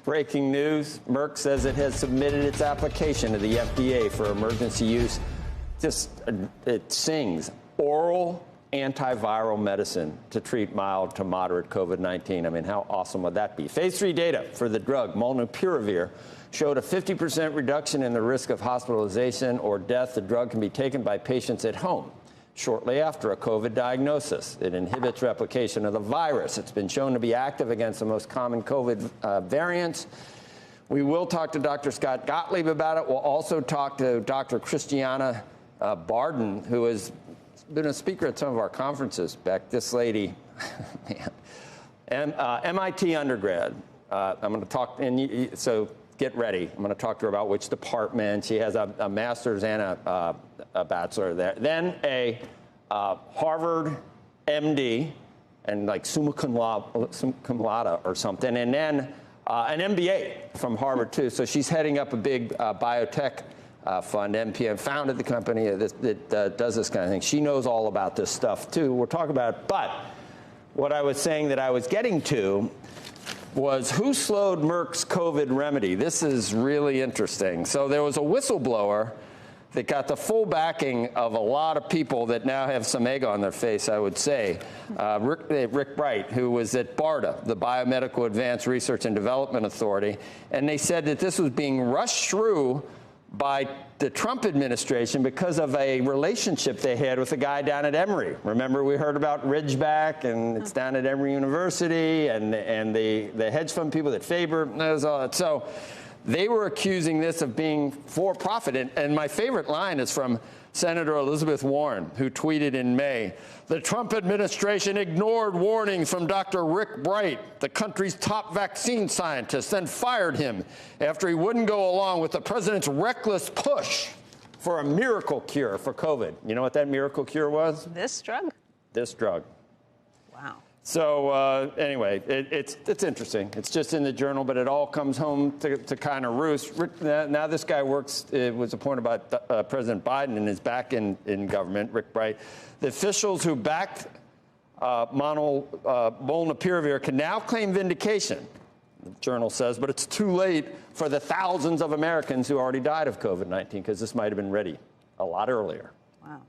Breaking news, Merck says it has submitted its application to the FDA for emergency use. It sings oral antiviral medicine to treat mild to moderate COVID-19. I mean, how awesome would that be? Phase 3 data for the drug molnupiravir showed a 50% reduction in the risk of hospitalization or death. The drug can be taken by patients at home shortly after a COVID diagnosis. It inhibits replication of the virus. It's been shown to be active against the most common COVID variants. We will talk to Dr. Scott Gottlieb about it. We'll also talk to Dr. Christiana Barden, who has been a speaker at some of our conferences. Beck, this lady, man, MIT undergrad. I'm going to talk, so get ready. I'm going to talk to her about which department. She has a master's and a bachelor there. Then a Harvard MD and like summa cum laude or something. And then an MBA from Harvard, too. So she's heading up a big biotech fund. MPM founded the company that does this kind of thing. She knows all about this stuff, too. We'll talk about it. But what I was saying that I was getting to was who slowed Merck's COVID remedy. This is really interesting. So there was a whistleblower that got the full backing of a lot of people that now have some egg on their face, I would say. Rick Bright, who was at BARDA, the Biomedical Advanced Research and Development Authority, and they said that this was being rushed through by the Trump administration because of a relationship they had with a guy down at Emory. Remember, we heard about Ridgeback, and it's down at Emory University, and the hedge fund people that Faber knows all that. So they were accusing this of being for profit. And my favorite line is from Senator Elizabeth Warren, who tweeted in May, "The Trump administration ignored warnings from Dr. Rick Bright, the country's top vaccine scientist, and fired him after he wouldn't go along with the president's reckless push for a miracle cure for COVID." You know what that miracle cure was? This drug? This drug. Wow. So anyway, it's interesting. It's just in the journal, but it all comes home to kind of roost. Now this guy was appointed by President Biden and is back in government, Rick Bright. The officials who backed molnupiravir can now claim vindication, the journal says, but it's too late for the thousands of Americans who already died of COVID-19 because this might have been ready a lot earlier. Wow.